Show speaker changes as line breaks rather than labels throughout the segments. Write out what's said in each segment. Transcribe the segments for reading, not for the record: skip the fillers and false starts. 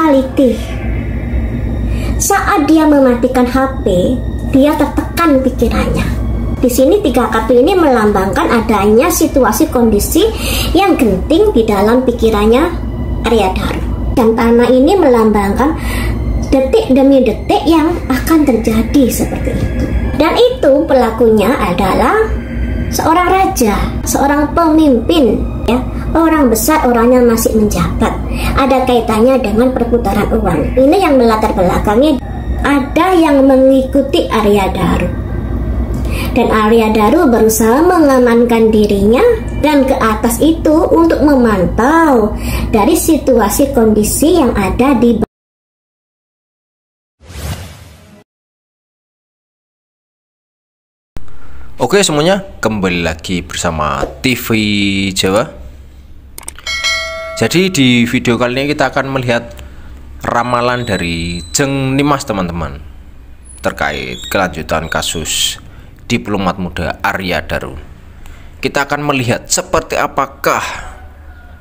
mentality. Saat dia mematikan HP, dia tertekan pikirannya. Di sini 3 kartu ini melambangkan adanya situasi kondisi yang genting di dalam pikirannya Arya Daru. Dan tanah ini melambangkan detik demi detik yang akan terjadi seperti itu. Dan itu pelakunya adalah seorang raja, seorang pemimpin, ya, orang besar, orangnya masih menjabat. Ada kaitannya dengan perputaran uang. Ini yang melatar belakangi ada yang mengikuti Arya Daru. Dan Arya Daru berusaha mengamankan dirinya dan ke atas itu untuk memantau dari situasi kondisi yang ada di
Oke semuanya, kembali lagi bersama TV Jawa. Jadi di video kali ini kita akan melihat ramalan dari Jeng Nimas teman-teman, terkait kelanjutan kasus diplomat muda Arya Daru. Kita akan melihat seperti apakah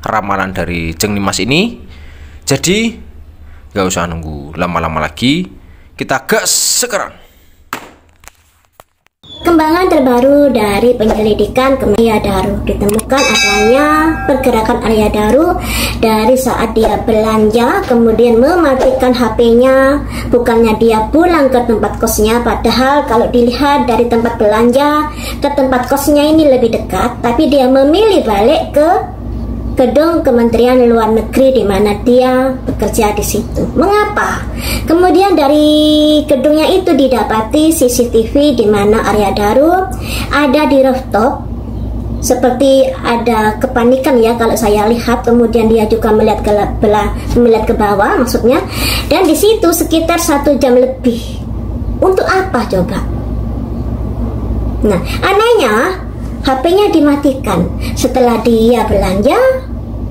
ramalan dari Jeng Nimas ini. Jadi gak usah nunggu lama-lama lagi, kita gas sekarang.
Kembangan terbaru dari penyelidikan Arya Daru, ditemukan adanya pergerakan Arya Daru dari saat dia belanja kemudian mematikan HP-nya. Bukannya dia pulang ke tempat kosnya, padahal kalau dilihat dari tempat belanja ke tempat kosnya ini lebih dekat, tapi dia memilih balik ke gedung Kementerian Luar Negeri di mana dia bekerja di situ. Mengapa? Kemudian dari gedungnya itu didapati CCTV di mana Arya Daru ada di rooftop, seperti ada kepanikan ya kalau saya lihat. Kemudian dia juga melihat ke bawah maksudnya, dan di situ sekitar 1 jam lebih. Untuk apa coba? Nah, anehnya HP-nya dimatikan setelah dia belanja,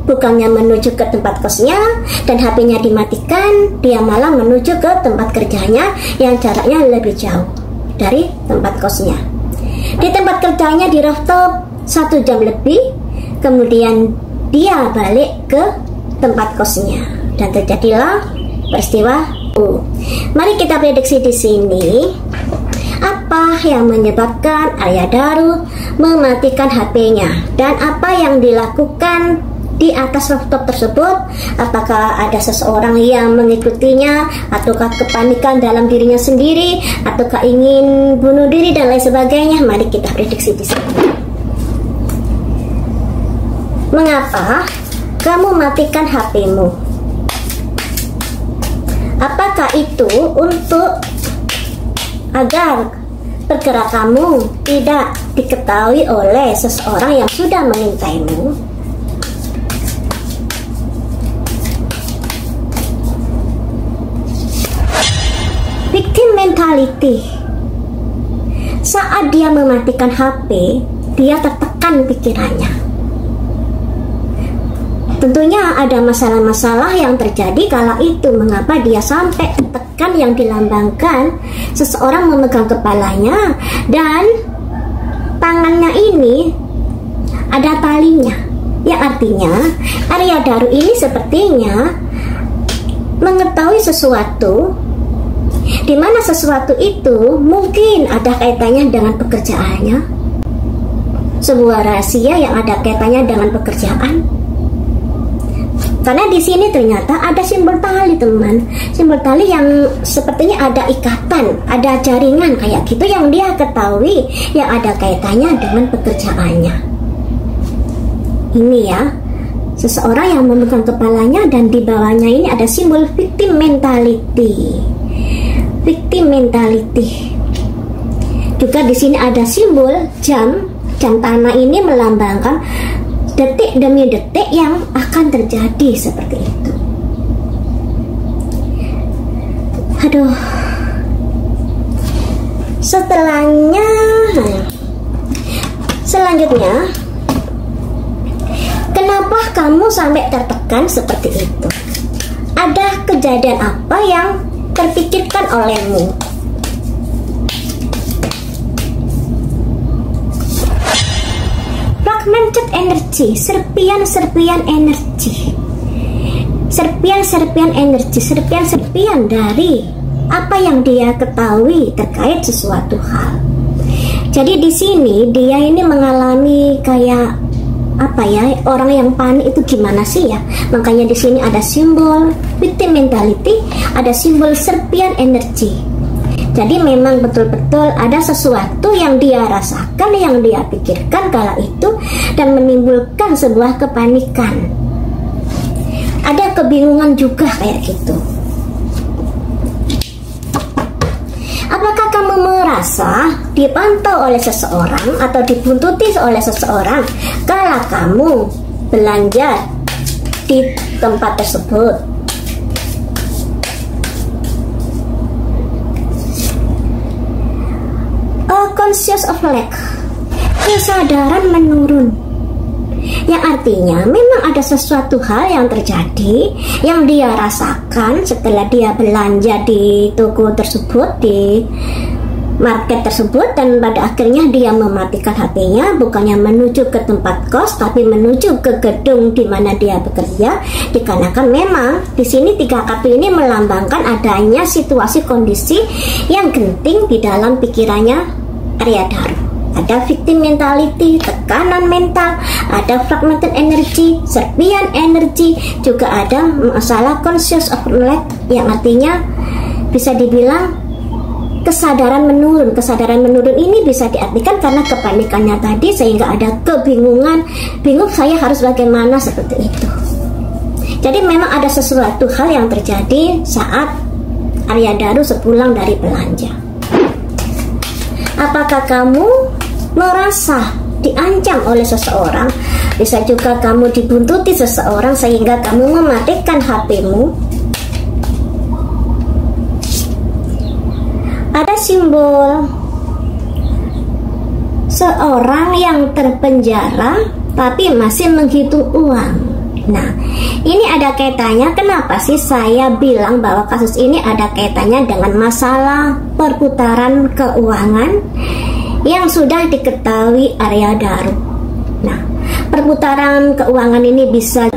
bukannya menuju ke tempat kosnya, dan HP-nya dimatikan, dia malah menuju ke tempat kerjanya yang jaraknya lebih jauh dari tempat kosnya. Di tempat kerjanya di rooftop 1 jam lebih, kemudian dia balik ke tempat kosnya dan terjadilah peristiwa. Mari kita prediksi di sini. Apa yang menyebabkan Arya Daru mematikan HP-nya dan apa yang dilakukan di atas rooftop tersebut? Apakah ada seseorang yang mengikutinya, ataukah kepanikan dalam dirinya sendiri, ataukah ingin bunuh diri dan lain sebagainya? Mari kita prediksi di sini. Mengapa kamu matikan HP-mu? Apakah itu untuk agar pergerakanmu tidak diketahui oleh seseorang yang sudah mengintaimu? Victim mentality. Saat dia mematikan HP, dia tertekan pikirannya. Tentunya ada masalah-masalah yang terjadi kala itu. Mengapa dia sampai tertekan, yang dilambangkan seseorang memegang kepalanya dan tangannya ini ada talinya. Ya, artinya Arya Daru ini sepertinya mengetahui sesuatu, di mana sesuatu itu mungkin ada kaitannya dengan pekerjaannya, sebuah rahasia yang ada kaitannya dengan pekerjaan. Karena di sini ternyata ada simbol tali, teman. Simbol tali yang sepertinya ada ikatan, ada jaringan kayak gitu yang dia ketahui yang ada kaitannya dengan pekerjaannya. Ini ya, seseorang yang memegang kepalanya dan di bawahnya ini ada simbol victim mentality. Victim mentality. Juga di sini ada simbol jam tanah ini melambangkan detik demi detik yang akan terjadi seperti itu. Aduh. Selanjutnya, kenapa kamu sampai tertekan seperti itu? Ada kejadian apa yang terpikirkan olehmu? Fragmented energy, serpian-serpian energi. serpian-serpian energi, serpian-serpian dari apa yang dia ketahui terkait sesuatu hal. Jadi di sini dia ini mengalami kayak apa ya, orang yang panik itu gimana sih ya? Makanya di sini ada simbol victim mentality, ada simbol serpian energi. Jadi memang betul-betul ada sesuatu yang dia rasakan, yang dia pikirkan kala itu, dan menimbulkan sebuah kepanikan. Ada kebingungan juga kayak gitu. Apakah kamu merasa dipantau oleh seseorang atau dibuntuti oleh seseorang kala kamu belanja di tempat tersebut? Conscious of lack, kesadaran menurun, yang artinya memang ada sesuatu hal yang terjadi yang dia rasakan setelah dia belanja di toko tersebut, di market tersebut, dan pada akhirnya dia mematikan HP-nya, bukannya menuju ke tempat kos tapi menuju ke gedung di mana dia bekerja, dikarenakan memang di sini 3 kartu ini melambangkan adanya situasi kondisi yang genting di dalam pikirannya Arya Daru. Ada victim mentality, tekanan mental, ada fragmented energy, serpian energi, juga ada masalah conscious of lack, yang artinya bisa dibilang kesadaran menurun. Kesadaran menurun ini bisa diartikan karena kepanikannya tadi, sehingga ada kebingungan, bingung saya harus bagaimana, seperti itu. Jadi memang ada sesuatu hal yang terjadi saat Arya Daru sepulang dari belanja. Apakah kamu merasa diancam oleh seseorang? Bisa juga kamu dibuntuti seseorang sehingga kamu mematikan HP-mu. Ada simbol seorang yang terpenjara tapi masih menghitung uang. Nah, ini ada kaitannya. Kenapa sih saya bilang bahwa kasus ini ada kaitannya dengan masalah perputaran keuangan yang sudah diketahui Arya Daru. Nah, perputaran keuangan ini bisa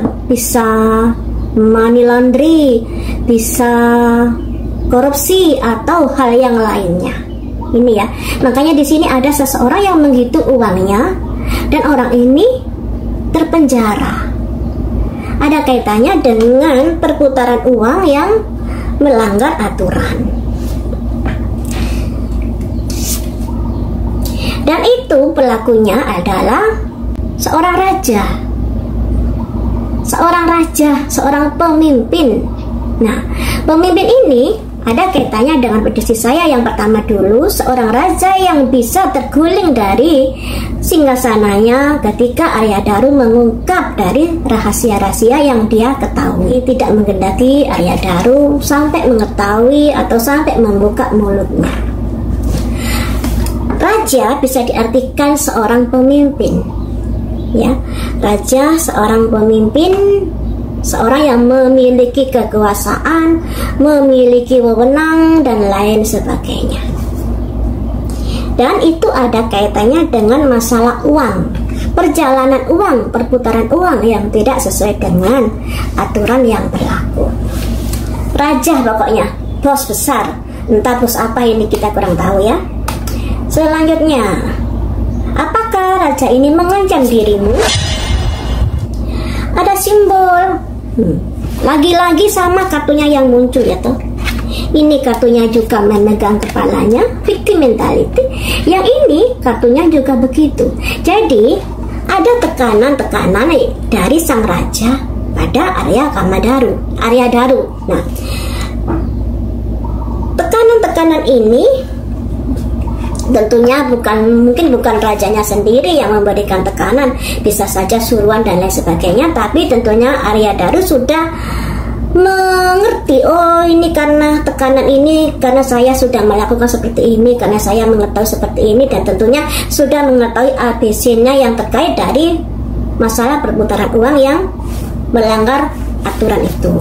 money laundry, bisa korupsi atau hal yang lainnya. Ini ya, makanya di sini ada seseorang yang menghitung uangnya dan orang ini terpenjara. Ada kaitannya dengan perputaran uang yang melanggar aturan. Dan itu pelakunya adalah seorang raja. Seorang pemimpin. Nah, pemimpin ini ada kaitannya dengan prediksi saya yang pertama dulu, seorang raja yang bisa terguling dari singgasananya ketika Arya Daru mengungkap dari rahasia-rahasia yang dia ketahui. Tidak menghendaki Arya Daru sampai mengetahui atau sampai membuka mulutnya. Raja bisa diartikan seorang pemimpin, ya. Raja seorang pemimpin, seorang yang memiliki kekuasaan, memiliki wewenang, dan lain sebagainya. Dan itu ada kaitannya dengan masalah uang, perjalanan uang, perputaran uang yang tidak sesuai dengan aturan yang berlaku. Raja pokoknya, bos besar, entah bos apa ini kita kurang tahu ya. Selanjutnya, apakah raja ini mengancam dirimu? Ada simbol. Lagi-lagi sama kartunya yang muncul ya toh. Ini kartunya juga memegang kepalanya, victim mentality. Yang ini kartunya juga begitu. Jadi ada tekanan-tekanan dari sang raja pada Arya Daru. Nah, tekanan-tekanan ini tentunya mungkin bukan rajanya sendiri yang memberikan tekanan, bisa saja suruhan dan lain sebagainya, tapi tentunya Arya Daru sudah mengerti, oh ini karena tekanan ini, karena saya sudah melakukan seperti ini, karena saya mengetahui seperti ini, dan tentunya sudah mengetahui ABC-nya yang terkait dari masalah perputaran uang yang melanggar aturan itu.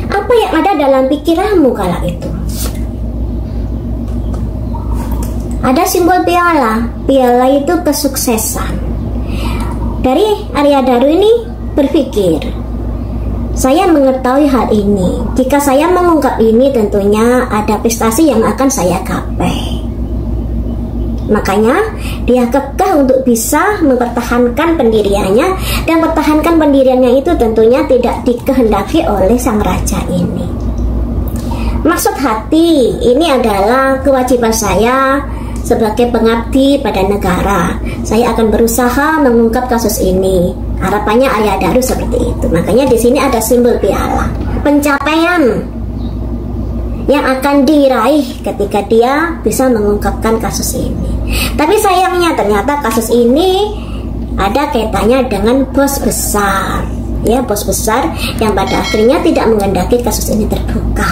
Apa yang ada dalam pikiranmu kala itu? Ada simbol piala. Piala itu kesuksesan. Dari Arya Daru ini berpikir, saya mengetahui hal ini. Jika saya mengungkap ini, tentunya ada prestasi yang akan saya gapai. Makanya dia kekeh untuk bisa mempertahankan pendiriannya, dan mempertahankan pendiriannya itu tentunya tidak dikehendaki oleh sang raja ini. Maksud hati ini adalah kewajiban saya sebagai pengabdi pada negara. Saya akan berusaha mengungkap kasus ini. Harapannya Arya Daru seperti itu. Makanya di sini ada simbol piala, pencapaian yang akan diraih ketika dia bisa mengungkapkan kasus ini. Tapi sayangnya ternyata kasus ini ada kaitannya dengan bos besar, ya, bos besar yang pada akhirnya tidak menghendaki kasus ini terbuka.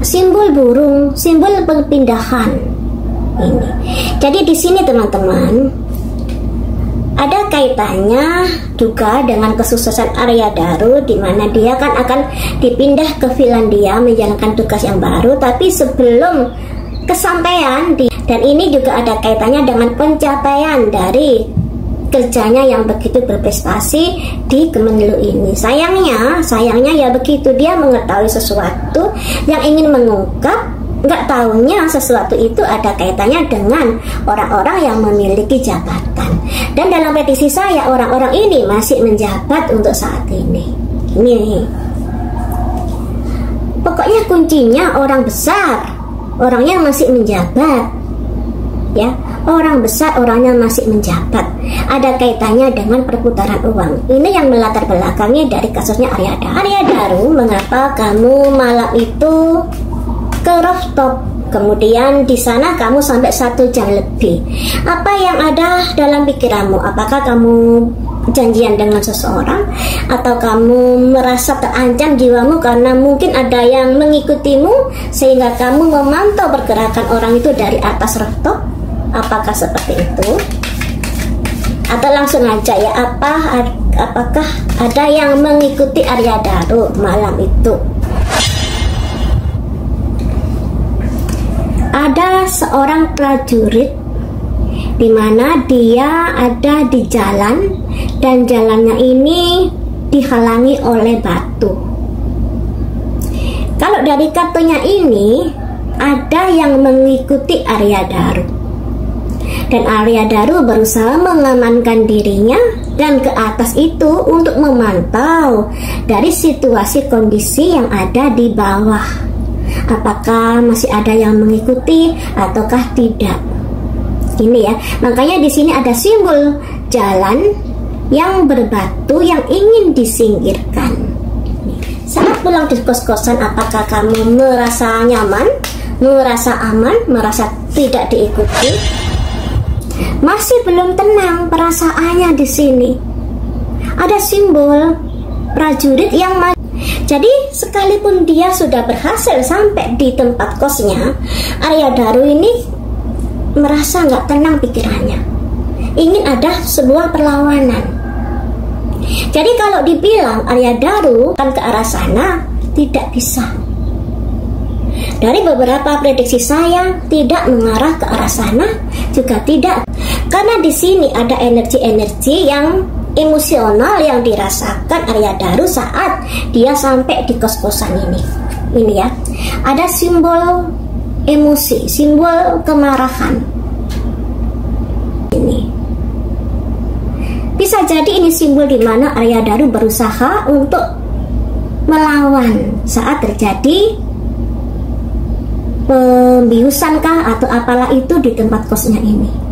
Simbol burung, simbol perpindahan ini. Jadi di sini teman-teman, ada kaitannya juga dengan kesuksesan Arya Daru, di mana dia kan akan dipindah ke Finlandia menjalankan tugas yang baru. Tapi sebelum kesampaian dan ini juga ada kaitannya dengan pencapaian dari kerjanya yang begitu berprestasi di Kemenlu ini. Sayangnya ya begitu, dia mengetahui sesuatu yang ingin mengungkap, nggak tahunya sesuatu itu ada kaitannya dengan orang-orang yang memiliki jabatan. Dan dalam prediksi saya, orang-orang ini masih menjabat untuk saat ini. Ini pokoknya kuncinya orang besar, orangnya masih menjabat, ya, orang besar orangnya masih menjabat. Ada kaitannya dengan perputaran uang. Ini yang melatar belakangi dari kasusnya Arya Daru. Arya Daru, mengapa kamu malam itu ke rooftop, kemudian di sana kamu sampai 1 jam lebih? Apa yang ada dalam pikiranmu? Apakah kamu janjian dengan seseorang, atau kamu merasa terancam jiwamu karena mungkin ada yang mengikutimu sehingga kamu memantau pergerakan orang itu dari atas rooftop? Apakah seperti itu? Atau langsung aja ya, apakah ada yang mengikuti Arya Daru malam itu? Ada seorang prajurit di mana dia ada di jalan, dan jalannya ini dihalangi oleh batu. Kalau dari kartunya ini ada yang mengikuti Arya Daru, dan Arya Daru berusaha mengamankan dirinya dan ke atas itu untuk memantau dari situasi kondisi yang ada di bawah. Apakah masih ada yang mengikuti ataukah tidak? Ini ya, makanya di sini ada simbol jalan yang berbatu yang ingin disingkirkan. Saat pulang di kos-kosan, apakah kamu merasa nyaman, merasa aman, merasa tidak diikuti? Masih belum tenang perasaannya di sini. Ada simbol prajurit yang jadi sekalipun dia sudah berhasil sampai di tempat kosnya, Arya Daru ini merasa nggak tenang pikirannya. Ingin ada sebuah perlawanan. Jadi kalau dibilang Arya Daru kan ke arah sana, tidak bisa. Dari beberapa prediksi saya, tidak mengarah ke arah sana, juga tidak. Karena di sini ada energi-energi yang emosional yang dirasakan Arya Daru saat dia sampai di kos-kosan ini. Ini ya, ada simbol emosi, simbol kemarahan. Ini bisa jadi ini simbol di mana Arya Daru berusaha untuk melawan saat terjadi pembiusankah atau apalah itu di tempat kosnya ini.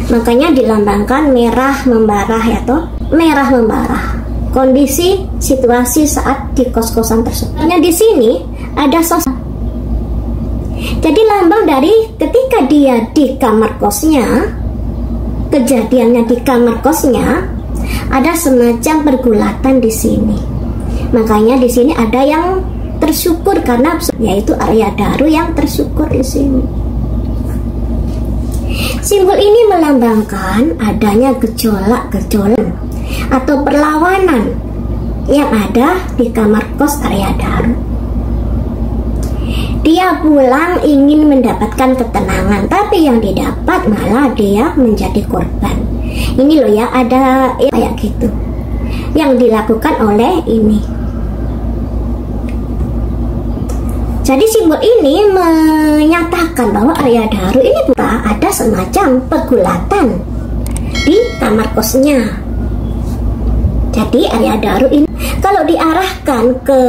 Makanya dilambangkan merah membara, ya toh, merah membara. Kondisi situasi saat di kos-kosan tersebut. Hanya di sini ada sosok. Jadi lambang dari ketika dia di kamar kosnya, kejadiannya di kamar kosnya, ada semacam pergulatan di sini. Makanya di sini ada yang tersyukur karena yaitu Arya Daru yang tersyukur di sini. Simbol ini melambangkan adanya gejolak-gejolak atau perlawanan yang ada di kamar kos Arya Daru. Dia pulang ingin mendapatkan ketenangan, tapi yang didapat malah dia menjadi korban. Ini loh ya, ada ya, kayak gitu yang dilakukan oleh ini. Jadi simbol ini menyatakan bahwa Arya Daru ini ada semacam pergulatan di kamar kosnya. Jadi Arya Daru ini kalau diarahkan ke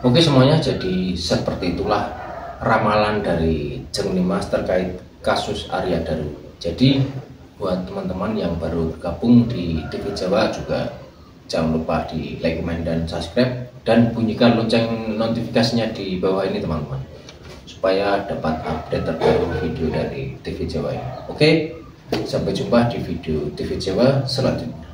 Oke semuanya, jadi seperti itulah ramalan dari Jeng Nimas terkait kasus Arya Daru. Jadi buat teman-teman yang baru bergabung di TV Jawa juga jangan lupa di like, comment, dan subscribe, dan bunyikan lonceng notifikasinya di bawah ini teman-teman, supaya dapat update terbaru video dari TV Jawa ini. Oke, sampai jumpa di video TV Jawa selanjutnya.